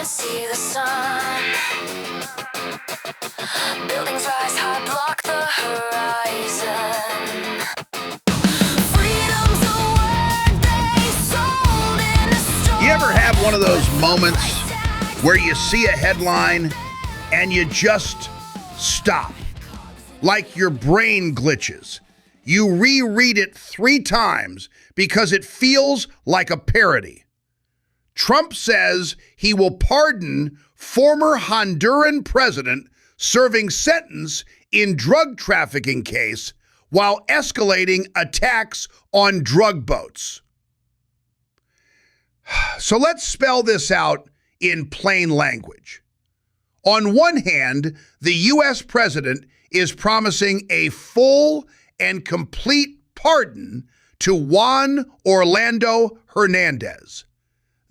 see the sun. Buildings rise high, block the horizon. Freedom's a word they sold in a store. You ever have one of those moments where you see a headline and you just stop? Like your brain glitches. You reread it 3 times because it feels like a parody. Trump says he will pardon former Honduran president serving sentence in drug trafficking case while escalating attacks on drug boats. So let's spell this out in plain language. On one hand, the U.S. president is promising a full and complete pardon to Juan Orlando Hernández.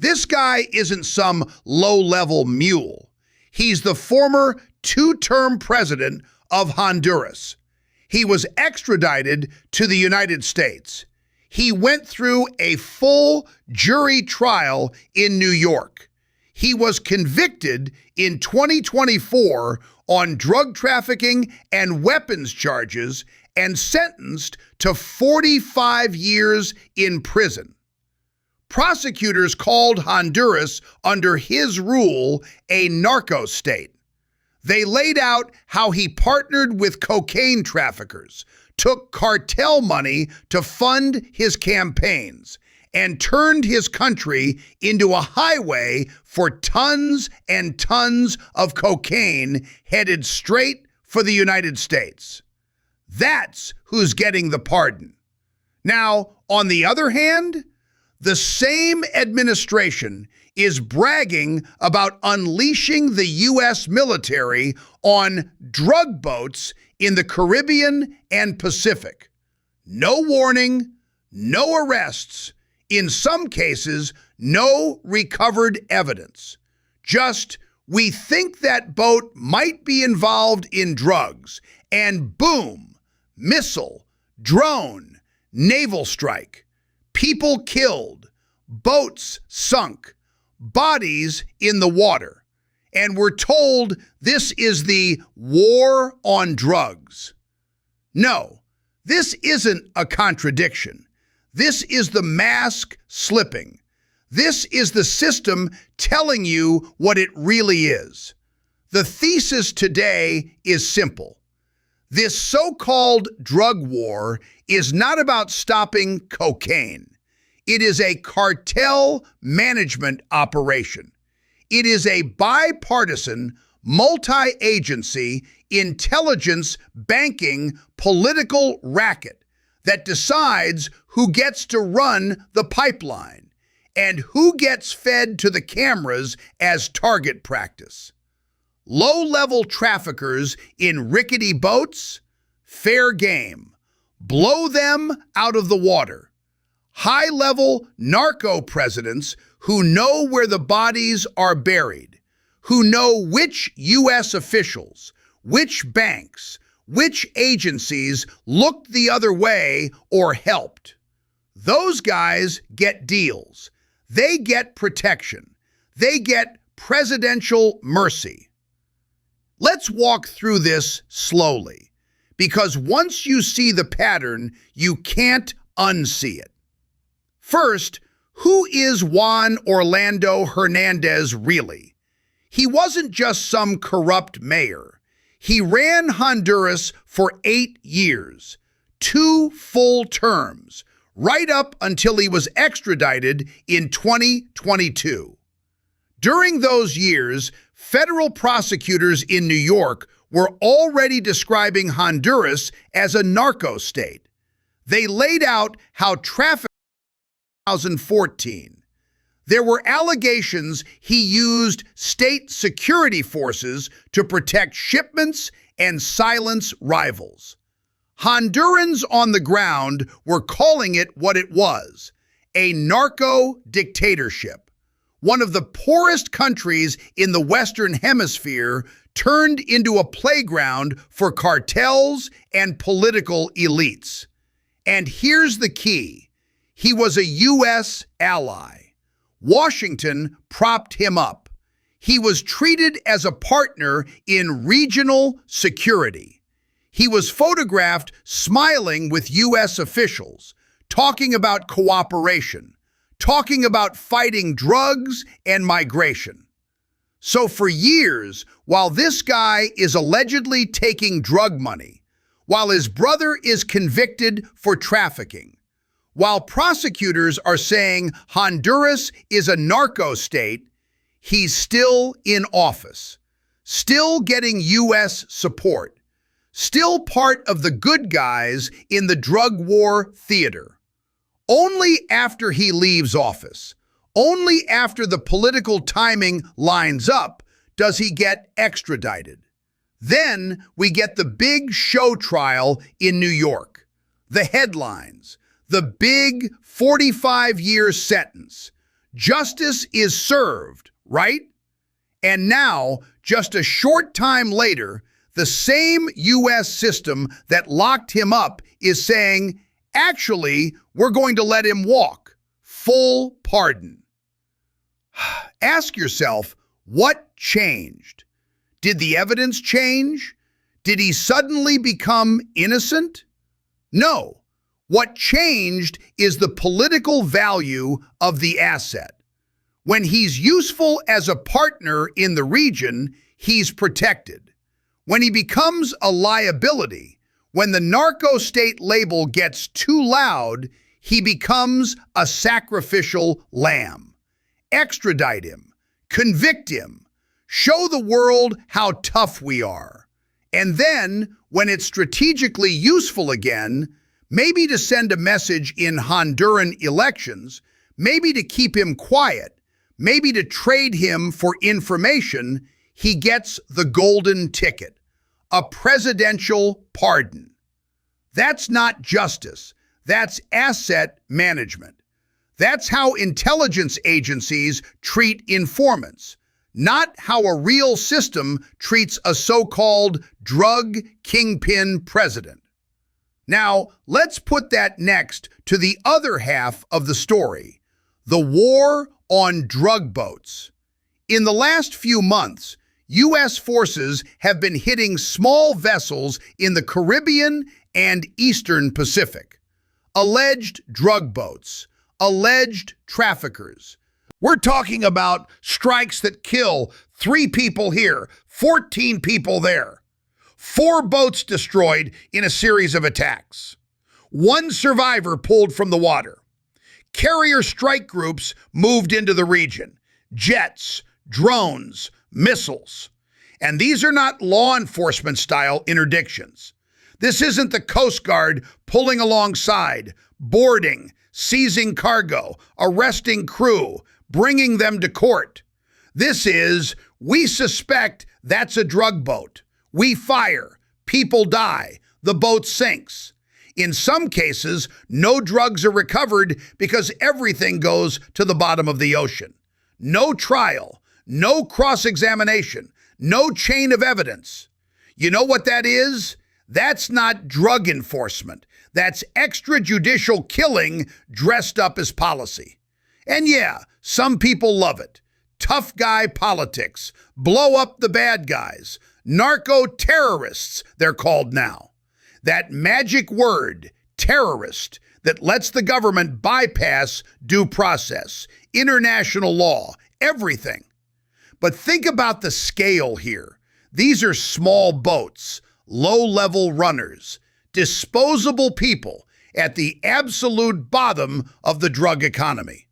This guy isn't some low-level mule. He's the former 2-term president of Honduras. He was extradited to the United States. He went through a full jury trial in New York. He was convicted in 2024 on drug trafficking and weapons charges and sentenced to 45 years in prison. Prosecutors called Honduras under his rule a narco-state. They laid out how he partnered with cocaine traffickers, took cartel money to fund his campaigns, and turned his country into a highway for tons and tons of cocaine headed straight for the United States. That's who's getting the pardon. Now, on the other hand, the same administration is bragging about unleashing the U.S. military on drug boats in the Caribbean and Pacific. No warning, no arrests, in some cases, no recovered evidence. Just, we think that boat might be involved in drugs, and boom, missile, drone, naval strike, people killed, boats sunk, bodies in the water. And we're told this is the war on drugs. No, this isn't a contradiction. This is the mask slipping. This is the system telling you what it really is. The thesis today is simple. This so-called drug war is not about stopping cocaine. It is a cartel management operation. It is a bipartisan, multi-agency, intelligence banking political racket that decides who gets to run the pipeline and who gets fed to the cameras as target practice. Low-level traffickers in rickety boats, fair game. Blow them out of the water. High-level narco-presidents who know where the bodies are buried, who know which U.S. officials, which banks, which agencies looked the other way or helped. Those guys get deals. They get protection. They get presidential mercy. Let's walk through this slowly, because once you see the pattern, you can't unsee it. First, who is Juan Orlando Hernández really? He wasn't just some corrupt mayor. He ran Honduras for 8 years, 2 full terms, right up until he was extradited in 2022. During those years, federal prosecutors in New York were already describing Honduras as a narco-state. They laid out how trafficking in 2014. There were allegations he used state security forces to protect shipments and silence rivals. Hondurans on the ground were calling it what it was, a narco-dictatorship. One of the poorest countries in the Western Hemisphere turned into a playground for cartels and political elites. And here's the key. He was a U.S. ally. Washington propped him up. He was treated as a partner in regional security. He was photographed smiling with U.S. officials, talking about cooperation, talking about fighting drugs and migration. So for years, while this guy is allegedly taking drug money, while his brother is convicted for trafficking, while prosecutors are saying Honduras is a narco-state, he's still in office, still getting U.S. support, still part of the good guys in the drug war theater. Only after he leaves office, only after the political timing lines up, does he get extradited. Then we get the big show trial in New York, the headlines, the big 45-year sentence. Justice is served, right? And now, just a short time later, the same U.S. system that locked him up is saying, actually, we're going to let him walk. Full pardon. Ask yourself, what changed? Did the evidence change? Did he suddenly become innocent? No. What changed is the political value of the asset. When he's useful as a partner in the region, he's protected. When he becomes a liability, when the narco-state label gets too loud, he becomes a sacrificial lamb. Extradite him, convict him, show the world how tough we are. And then, when it's strategically useful again, maybe to send a message in Honduran elections, maybe to keep him quiet, maybe to trade him for information, he gets the golden ticket, a presidential pardon. That's not justice. That's asset management. That's how intelligence agencies treat informants, not how a real system treats a so-called drug kingpin president. Now, let's put that next to the other half of the story, the war on drug boats. In the last few months, U.S. forces have been hitting small vessels in the Caribbean and Eastern Pacific. Alleged drug boats, alleged traffickers. We're talking about strikes that kill 3 people here, 14 people there. 4 boats destroyed in a series of attacks. 1 survivor pulled from the water. Carrier strike groups moved into the region. Jets, drones, missiles. And these are not law enforcement style interdictions. This isn't the Coast Guard pulling alongside, boarding, seizing cargo, arresting crew, bringing them to court. This is, we suspect that's a drug boat. We fire, people die, the boat sinks. In some cases, no drugs are recovered because everything goes to the bottom of the ocean. No trial, no cross-examination, no chain of evidence. You know what that is? That's not drug enforcement. That's extrajudicial killing dressed up as policy. And yeah, some people love it. Tough guy politics. Blow up the bad guys. Narco-terrorists, they're called now. That magic word, terrorist, that lets the government bypass due process, international law, everything. But think about the scale here. These are small boats, low-level runners, disposable people at the absolute bottom of the drug economy.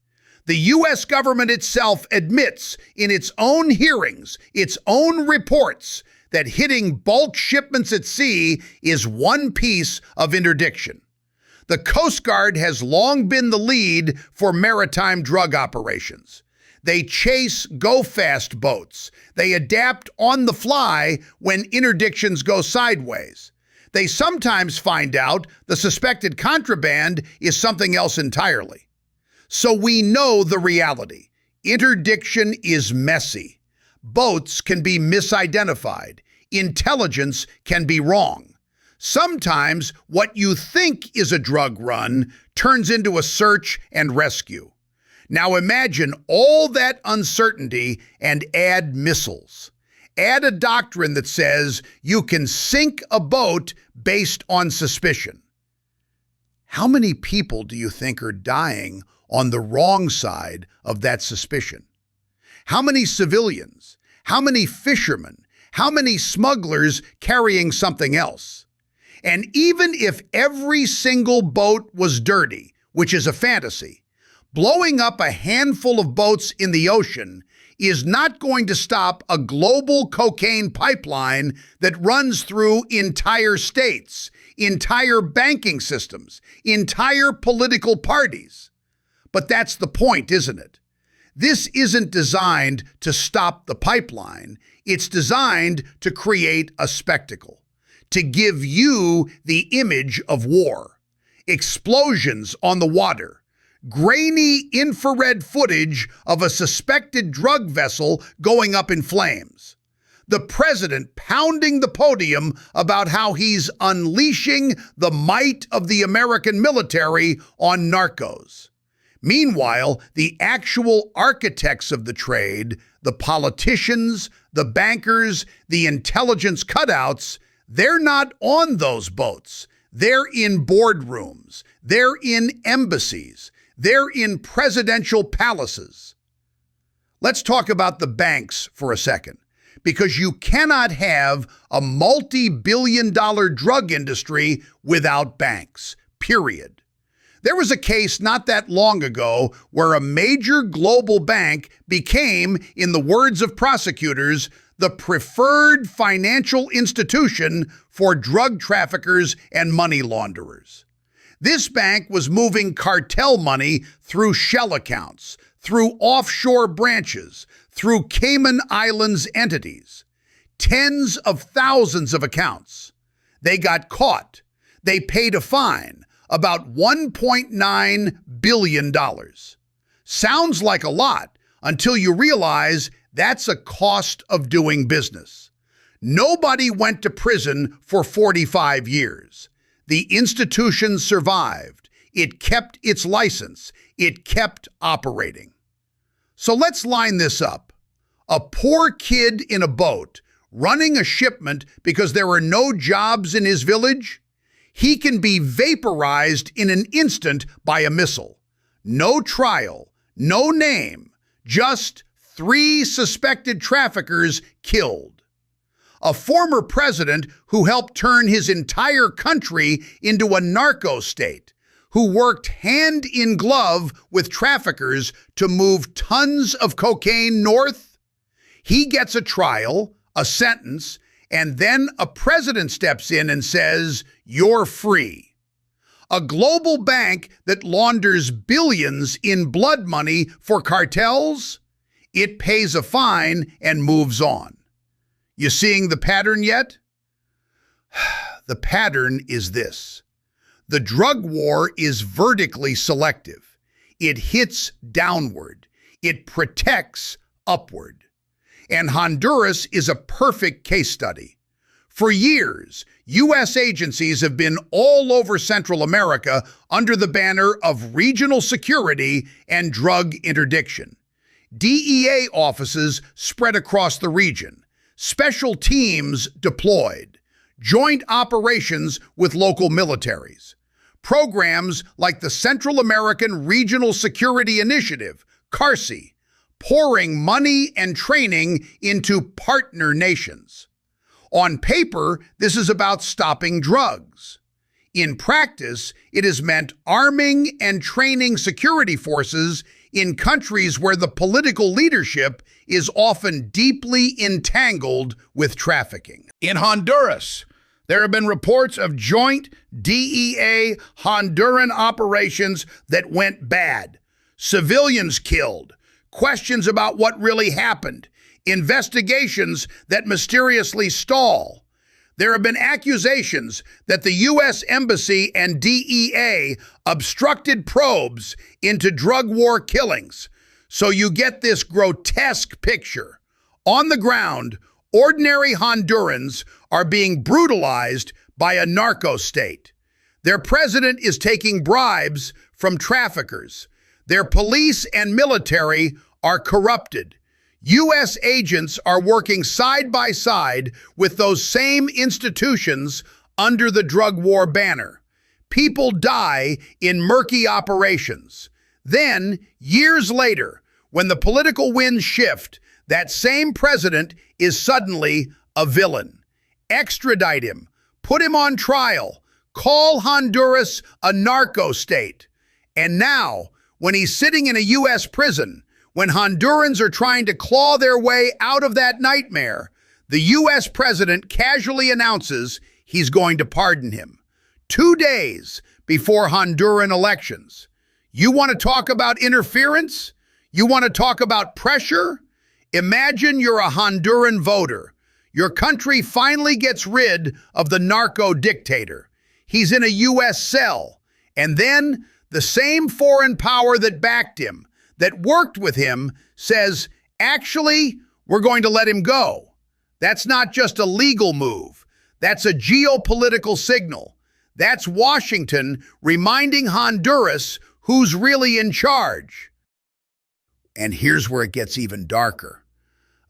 The U.S. government itself admits in its own hearings, its own reports, that hitting bulk shipments at sea is one piece of interdiction. The Coast Guard has long been the lead for maritime drug operations. They chase go-fast boats. They adapt on the fly when interdictions go sideways. They sometimes find out the suspected contraband is something else entirely. So we know the reality. Interdiction is messy. Boats can be misidentified. Intelligence can be wrong. Sometimes what you think is a drug run turns into a search and rescue. Now imagine all that uncertainty and add missiles. Add a doctrine that says you can sink a boat based on suspicion. How many people do you think are dying on the wrong side of that suspicion? How many civilians? How many fishermen? How many smugglers carrying something else? And even if every single boat was dirty, which is a fantasy, blowing up a handful of boats in the ocean is not going to stop a global cocaine pipeline that runs through entire states, entire banking systems, entire political parties. But that's the point, isn't it? This isn't designed to stop the pipeline. It's designed to create a spectacle, to give you the image of war, explosions on the water, grainy infrared footage of a suspected drug vessel going up in flames, the president pounding the podium about how he's unleashing the might of the American military on narcos. Meanwhile, the actual architects of the trade, the politicians, the bankers, the intelligence cutouts, they're not on those boats. They're in boardrooms. They're in embassies. They're in presidential palaces. Let's talk about the banks for a second, because you cannot have a multi-billion-dollar drug industry without banks, period. There was a case not that long ago where a major global bank became, in the words of prosecutors, the preferred financial institution for drug traffickers and money launderers. This bank was moving cartel money through shell accounts, through offshore branches, through Cayman Islands entities. Tens of thousands of accounts. They got caught. They paid a fine, about $1.9 billion. Sounds like a lot until you realize that's a cost of doing business. Nobody went to prison for 45 years. The institution survived. It kept its license. It kept operating. So let's line this up. A poor kid in a boat running a shipment because there are no jobs in his village, he can be vaporized in an instant by a missile. No trial, no name, just 3 suspected traffickers killed. A former president who helped turn his entire country into a narco-state, who worked hand in glove with traffickers to move tons of cocaine north, he gets a trial, a sentence, and then a president steps in and says, "You're free." A global bank that launders billions in blood money for cartels, it pays a fine and moves on. You seeing the pattern yet? The pattern is this. The drug war is vertically selective. It hits downward. It protects upward. And Honduras is a perfect case study. For years, U.S. agencies have been all over Central America under the banner of regional security and drug interdiction. DEA offices spread across the region, special teams deployed, joint operations with local militaries, programs like the Central American Regional Security Initiative, CARSI, pouring money and training into partner nations. On paper, this is about stopping drugs. In practice, it has meant arming and training security forces in countries where the political leadership is often deeply entangled with trafficking. In Honduras, there have been reports of joint DEA Honduran operations that went bad. Civilians killed. Questions about what really happened. Investigations that mysteriously stall. There have been accusations that the U.S. Embassy and DEA obstructed probes into drug war killings. So you get this grotesque picture. On the ground, ordinary Hondurans are being brutalized by a narco-state. Their president is taking bribes from traffickers. Their police and military are corrupted. U.S. agents are working side by side with those same institutions under the drug war banner. People die in murky operations. Then, years later, when the political winds shift, that same president is suddenly a villain. Extradite him, put him on trial, call Honduras a narco-state. And now, when he's sitting in a U.S. prison, when Hondurans are trying to claw their way out of that nightmare, the U.S. president casually announces he's going to pardon him. 2 days before Honduran elections. You want to talk about interference? You want to talk about pressure? Imagine you're a Honduran voter. Your country finally gets rid of the narco dictator. He's in a U.S. cell. And then the same foreign power that backed him, that worked with him, says, actually, we're going to let him go. That's not just a legal move. That's a geopolitical signal. That's Washington reminding Honduras who's really in charge. And here's where it gets even darker.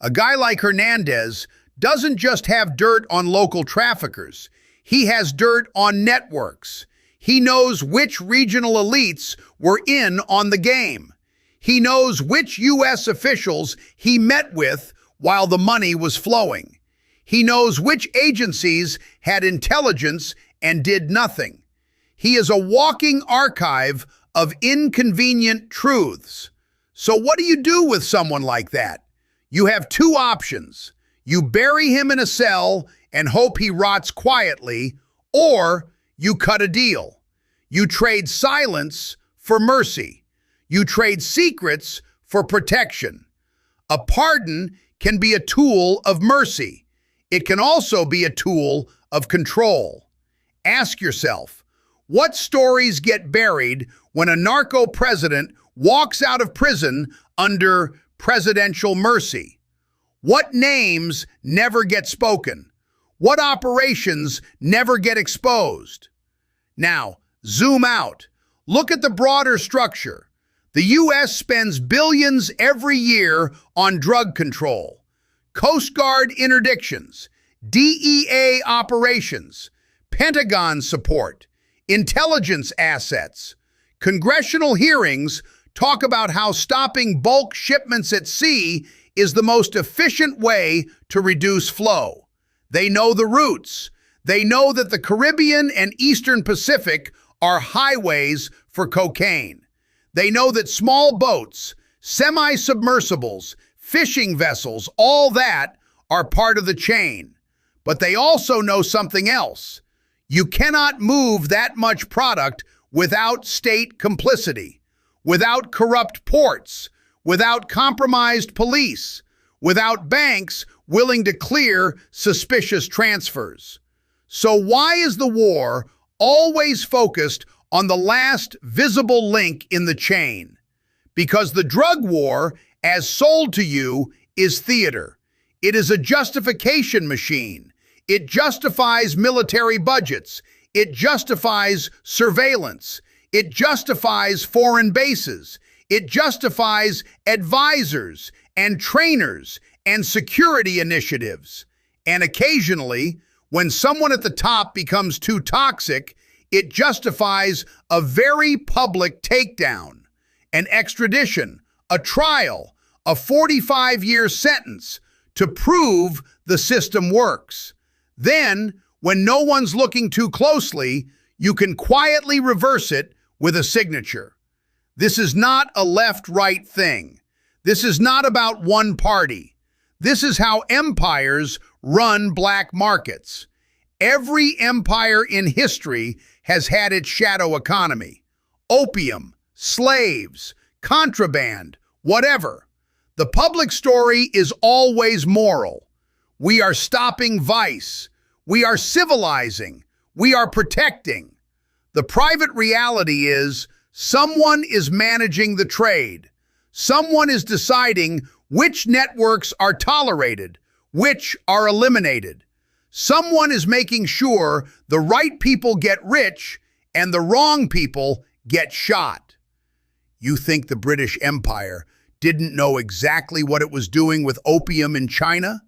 A guy like Hernandez doesn't just have dirt on local traffickers. He has dirt on networks. He knows which regional elites were in on the game. He knows which U.S. officials he met with while the money was flowing. He knows which agencies had intelligence and did nothing. He is a walking archive of inconvenient truths. So what do you do with someone like that? You have two options. You bury him in a cell and hope he rots quietly, or you cut a deal. You trade silence for mercy. You trade secrets for protection. A pardon can be a tool of mercy. It can also be a tool of control. Ask yourself, what stories get buried when a narco president walks out of prison under presidential mercy? What names never get spoken? What operations never get exposed? Now, zoom out. Look at the broader structure. The U.S. spends billions every year on drug control, Coast Guard interdictions, DEA operations, Pentagon support, intelligence assets. Congressional hearings talk about how stopping bulk shipments at sea is the most efficient way to reduce flow. They know the routes. They know that the Caribbean and Eastern Pacific are highways for cocaine. They know that small boats, semi-submersibles, fishing vessels, all that are part of the chain. But they also know something else. You cannot move that much product without state complicity, without corrupt ports, without compromised police, without banks willing to clear suspicious transfers. So why is the war always focused on the last visible link in the chain? Because the drug war, as sold to you, is theater. It is a justification machine. It justifies military budgets. It justifies surveillance. It justifies foreign bases. It justifies advisors and trainers and security initiatives. And occasionally, when someone at the top becomes too toxic, it justifies a very public takedown, an extradition, a trial, a 45-year sentence to prove the system works. Then, when no one's looking too closely, you can quietly reverse it with a signature. This is not a left-right thing. This is not about one party. This is how empires run black markets. Every empire in history has had its shadow economy. Opium, slaves, contraband, whatever. The public story is always moral. We are stopping vice. We are civilizing. We are protecting. The private reality is someone is managing the trade. Someone is deciding which networks are tolerated, which are eliminated. Someone is making sure the right people get rich and the wrong people get shot. You think the British Empire didn't know exactly what it was doing with opium in China?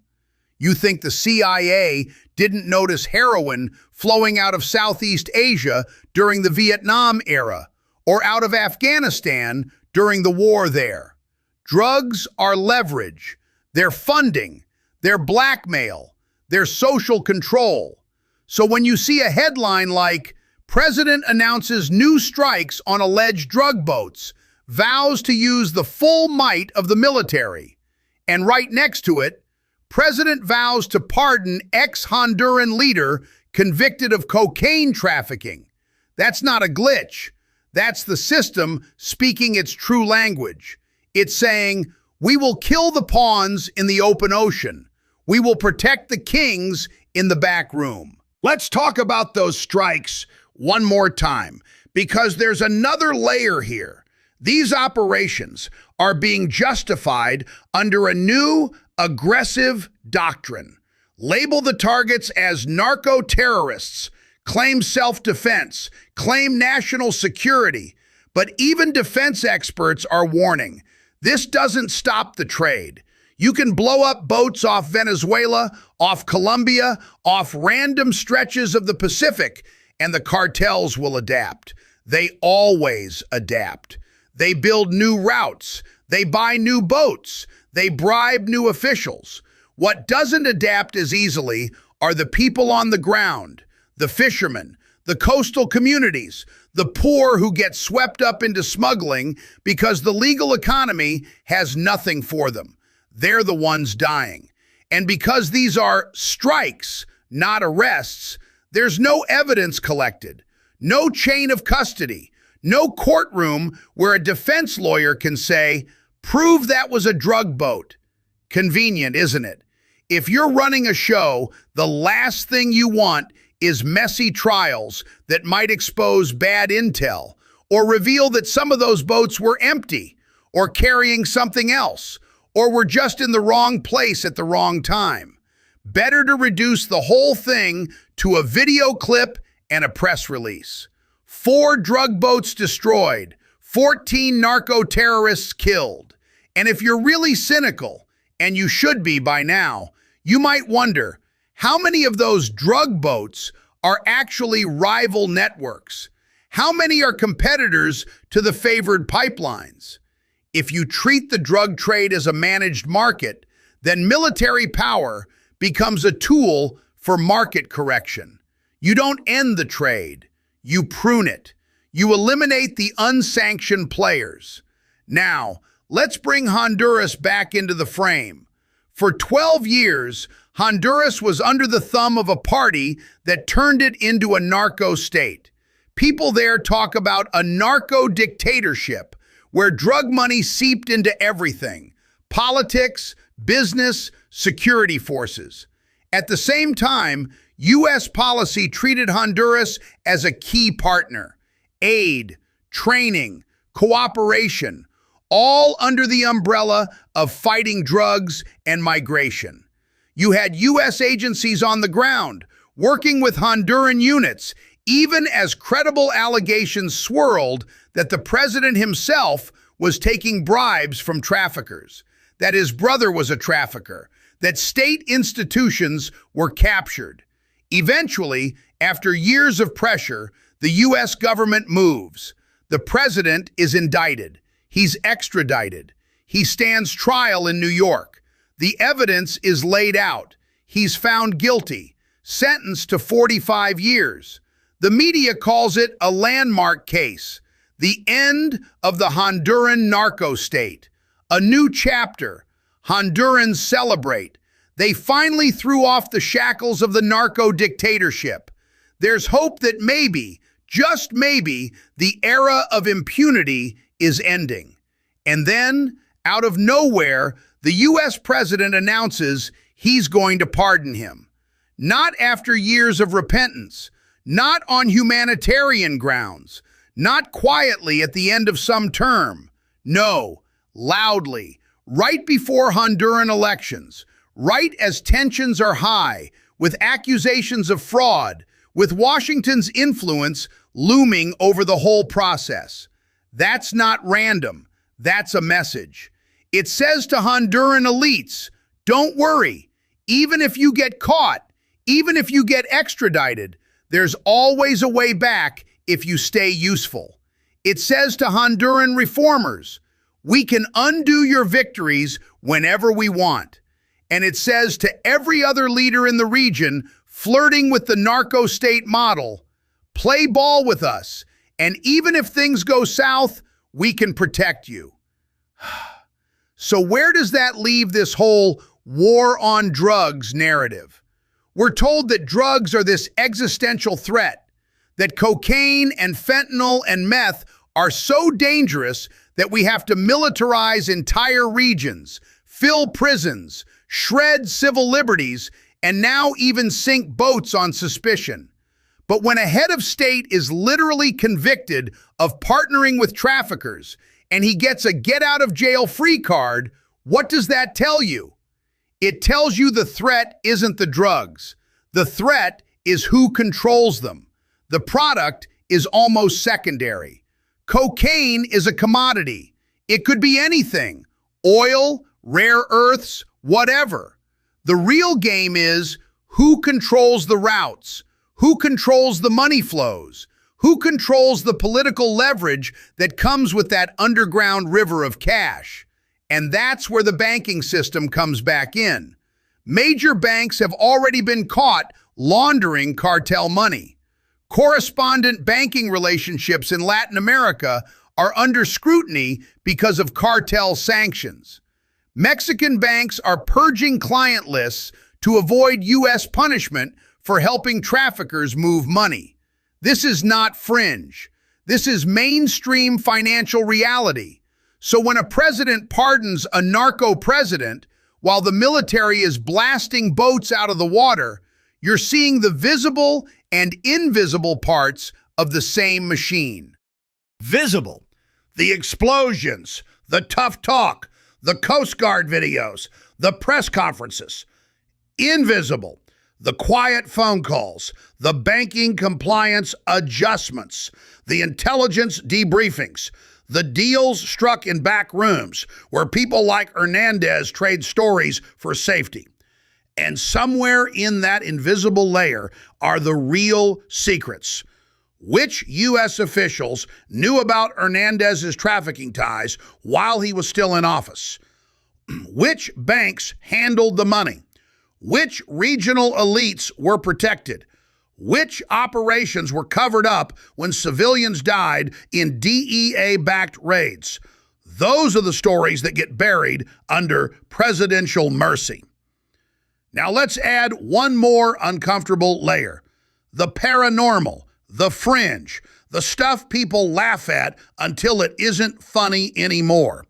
You think the CIA didn't notice heroin flowing out of Southeast Asia during the Vietnam era or out of Afghanistan during the war there? Drugs are leverage, they're funding, they're blackmail, they're social control. So when you see a headline like, President announces new strikes on alleged drug boats, vows to use the full might of the military, and right next to it, President vows to pardon ex-Honduran leader convicted of cocaine trafficking. That's not a glitch. That's the system speaking its true language. It's saying, we will kill the pawns in the open ocean. We will protect the kings in the back room. Let's talk about those strikes one more time, because there's another layer here. These operations are being justified under a new, aggressive doctrine. Label the targets as narco-terrorists, claim self-defense, claim national security. But even defense experts are warning, this doesn't stop the trade. You can blow up boats off Venezuela, off Colombia, off random stretches of the Pacific, and the cartels will adapt. They always adapt. They build new routes. They buy new boats. They bribe new officials. What doesn't adapt as easily are the people on the ground, the fishermen, the coastal communities, the poor who get swept up into smuggling because the legal economy has nothing for them. They're the ones dying. And because these are strikes, not arrests, there's no evidence collected, no chain of custody, no courtroom where a defense lawyer can say, prove that was a drug boat. Convenient, isn't it? If you're running a show, the last thing you want is messy trials that might expose bad intel or reveal that some of those boats were empty or carrying something else or were just in the wrong place at the wrong time. Better to reduce the whole thing to a video clip and a press release. 4 drug boats destroyed, 14 narco-terrorists killed. And if you're really cynical, and you should be by now, you might wonder, how many of those drug boats are actually rival networks? How many are competitors to the favored pipelines? If you treat the drug trade as a managed market, then military power becomes a tool for market correction. You don't end the trade, you prune it. You eliminate the unsanctioned players. Now, let's bring Honduras back into the frame. For 12 years, Honduras was under the thumb of a party that turned it into a narco-state. People there talk about a narco-dictatorship where drug money seeped into everything: politics, business, security forces. At the same time, U.S. policy treated Honduras as a key partner. Aid, training, cooperation, all under the umbrella of fighting drugs and migration. You had U.S. agencies on the ground working with Honduran units, even as credible allegations swirled that the president himself was taking bribes from traffickers, that his brother was a trafficker, that state institutions were captured. Eventually, after years of pressure, the U.S. government moves. The president is indicted. He's extradited. He stands trial in New York. The evidence is laid out. He's found guilty, sentenced to 45 years. The media calls it a landmark case, the end of the Honduran narco-state. A new chapter. Hondurans celebrate. They finally threw off the shackles of the narco-dictatorship. There's hope that maybe, just maybe, the era of impunity is ending. And then, out of nowhere, the U.S. president announces he's going to pardon him. Not after years of repentance, not on humanitarian grounds, not quietly at the end of some term. No, loudly, right before Honduran elections, right as tensions are high, with accusations of fraud, with Washington's influence looming over the whole process. That's not random. That's a message. It says to Honduran elites, don't worry. Even if you get caught, even if you get extradited, there's always a way back if you stay useful. It says to Honduran reformers, we can undo your victories whenever we want. And it says to every other leader in the region flirting with the narco-state model, play ball with us, and even if things go south, we can protect you. So where does that leave this whole war on drugs narrative? We're told that drugs are this existential threat, that cocaine and fentanyl and meth are so dangerous that we have to militarize entire regions, fill prisons, shred civil liberties, and now even sink boats on suspicion. But when a head of state is literally convicted of partnering with traffickers and he gets a get-out-of-jail-free card, what does that tell you? It tells you the threat isn't the drugs. The threat is who controls them. The product is almost secondary. Cocaine is a commodity. It could be anything: oil, rare earths, whatever. The real game is who controls the routes, who controls the money flows, who controls the political leverage that comes with that underground river of cash. And that's where the banking system comes back in. Major banks have already been caught laundering cartel money. Correspondent banking relationships in Latin America are under scrutiny because of cartel sanctions. Mexican banks are purging client lists to avoid U.S. punishment for helping traffickers move money. This is not fringe. This is mainstream financial reality. So when a president pardons a narco-president while the military is blasting boats out of the water, you're seeing the visible and invisible parts of the same machine. Visible: the explosions, the tough talk, the Coast Guard videos, the press conferences. Invisible: the quiet phone calls, the banking compliance adjustments, the intelligence debriefings, the deals struck in back rooms where people like Hernandez trade stories for safety. And somewhere in that invisible layer are the real secrets. Which U.S. officials knew about Hernandez's trafficking ties while he was still in office? Which banks handled the money? Which regional elites were protected? Which operations were covered up when civilians died in DEA-backed raids? Those are the stories that get buried under presidential mercy. Now let's add one more uncomfortable layer: the paranormal, the fringe, the stuff people laugh at until it isn't funny anymore.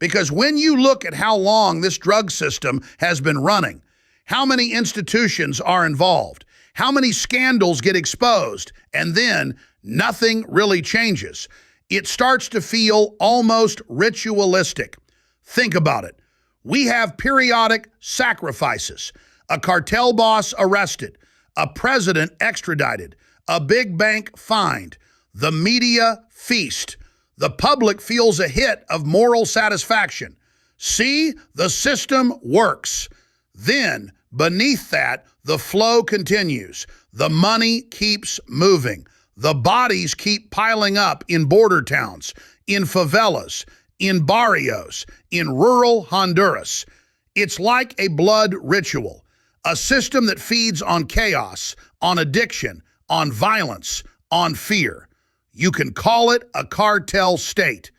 Because when you look at how long this drug system has been running, how many institutions are involved, how many scandals get exposed, and then nothing really changes, it starts to feel almost ritualistic. Think about it. We have periodic sacrifices: a cartel boss arrested, a president extradited, a big bank fined, the media feast. The public feels a hit of moral satisfaction. See, the system works. Then, beneath that, the flow continues. The money keeps moving. The bodies keep piling up in border towns, in favelas, in barrios, in rural Honduras. It's like a blood ritual, a system that feeds on chaos, on addiction, on violence, on fear. You can call it a cartel state.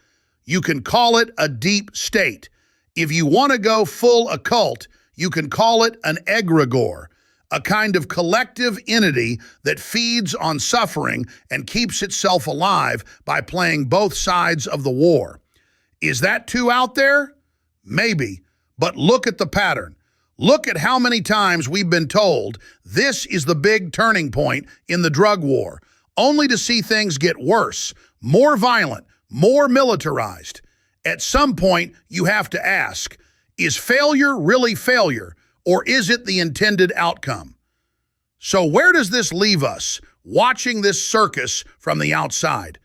You can call it a deep state. If you want to go full occult, you can call it an egregore, a kind of collective entity that feeds on suffering and keeps itself alive by playing both sides of the war. Is that too out there? Maybe, but look at the pattern. Look at how many times we've been told this is the big turning point in the drug war, only to see things get worse, more violent, more militarized. At some point, you have to ask, is failure really failure, or is it the intended outcome? So where does this leave us, watching this circus from the outside?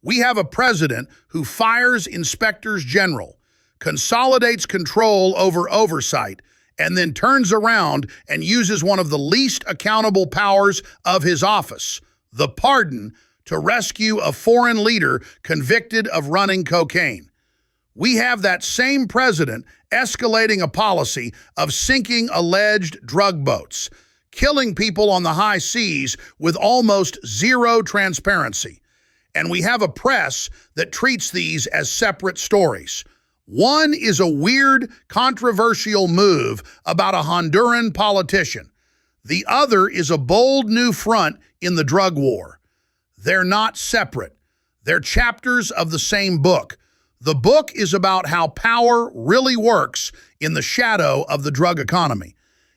We have a president who fires inspectors general, consolidates control over oversight, and then turns around and uses one of the least accountable powers of his office, the pardon, to rescue a foreign leader convicted of running cocaine. We have that same president escalating a policy of sinking alleged drug boats, killing people on the high seas with almost zero transparency. And we have a press that treats these as separate stories. One is a weird, controversial move about a Honduran politician. The other is a bold new front in the drug war. They're not separate. They're chapters of the same book. The book is about how power really works in the shadow of the drug economy.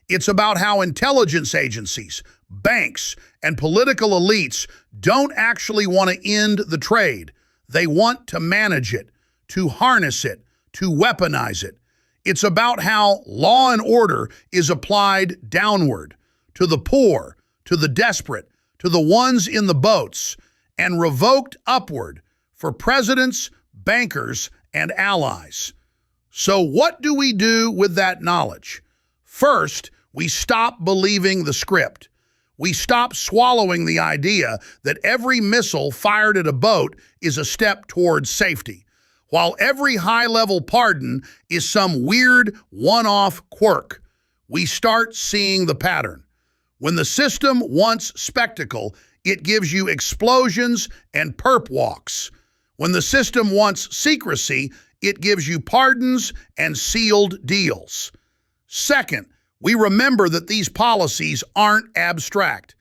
It's about how intelligence agencies, banks, and political elites don't actually want to end the trade. They want to manage it, to harness it, to weaponize it. It's about how law and order is applied downward, to the poor, to the desperate, to the ones in the boats, and revoked upward for presidents, bankers, and allies. So what do we do with that knowledge? First, we stop believing the script. We stop swallowing the idea that every missile fired at a boat is a step towards safety, while every high-level pardon is some weird one-off quirk. We start seeing the pattern. When the system wants spectacle, it gives you explosions and perp walks. When the system wants secrecy, it gives you pardons and sealed deals. Second, we remember that these policies aren't abstract.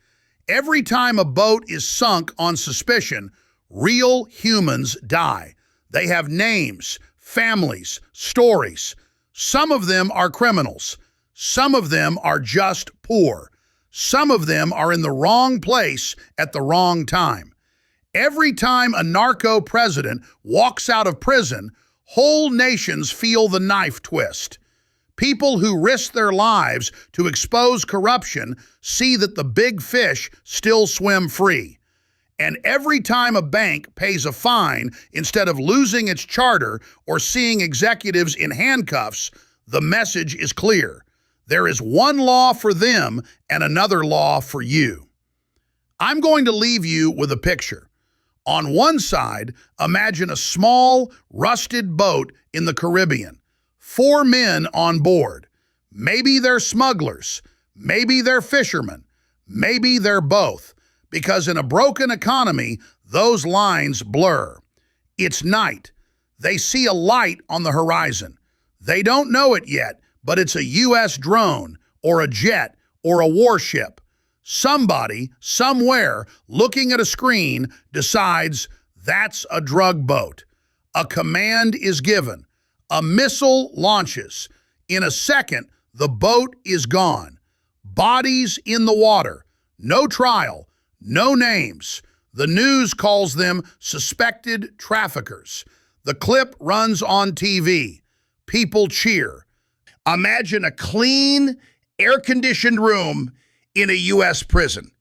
Every time a boat is sunk on suspicion, real humans die. They have names, families, stories. Some of them are criminals. Some of them are just poor. Some of them are in the wrong place at the wrong time. Every time a narco-president walks out of prison, whole nations feel the knife twist. People who risk their lives to expose corruption see that the big fish still swim free. And every time a bank pays a fine instead of losing its charter or seeing executives in handcuffs, the message is clear. There is one law for them and another law for you. I'm going to leave you with a picture. On one side, imagine a small, rusted boat in the Caribbean. 4 men on board. Maybe they're smugglers. Maybe they're fishermen. Maybe they're both. Because in a broken economy, those lines blur. It's night. They see a light on the horizon. They don't know it yet, but it's a U.S. drone or a jet or a warship. Somebody, somewhere, looking at a screen, decides that's a drug boat. A command is given. A missile launches. In a second, the boat is gone. Bodies in the water. No trial. No names. The news calls them suspected traffickers. The clip runs on TV. People cheer. Imagine a clean, air-conditioned room in a U.S. prison.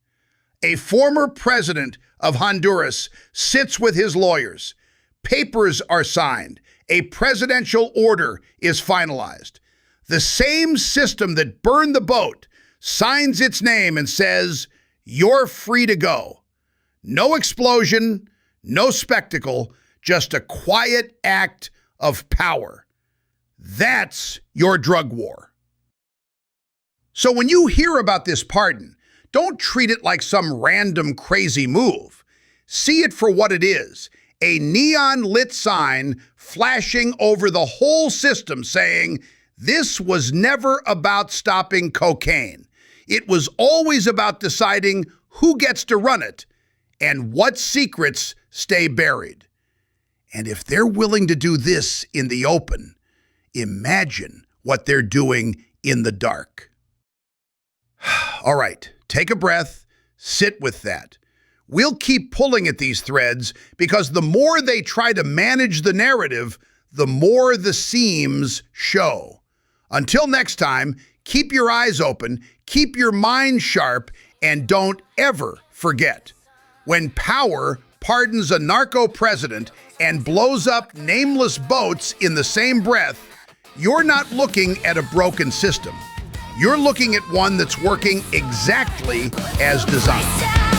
A former president of Honduras sits with his lawyers. Papers are signed. A presidential order is finalized. The same system that burned the boat signs its name and says, "You're free to go." No explosion, no spectacle, just a quiet act of power. That's your drug war. So when you hear about this pardon, don't treat it like some random crazy move. See it for what it is. A neon-lit sign flashing over the whole system saying, this was never about stopping cocaine. It was always about deciding who gets to run it and what secrets stay buried. And if they're willing to do this in the open, imagine what they're doing in the dark. All right, take a breath, sit with that. We'll keep pulling at these threads because the more they try to manage the narrative, the more the seams show. Until next time, keep your eyes open, keep your mind sharp, and don't ever forget, when power pardons a narco-president and blows up nameless boats in the same breath, you're not looking at a broken system. You're looking at one that's working exactly as designed.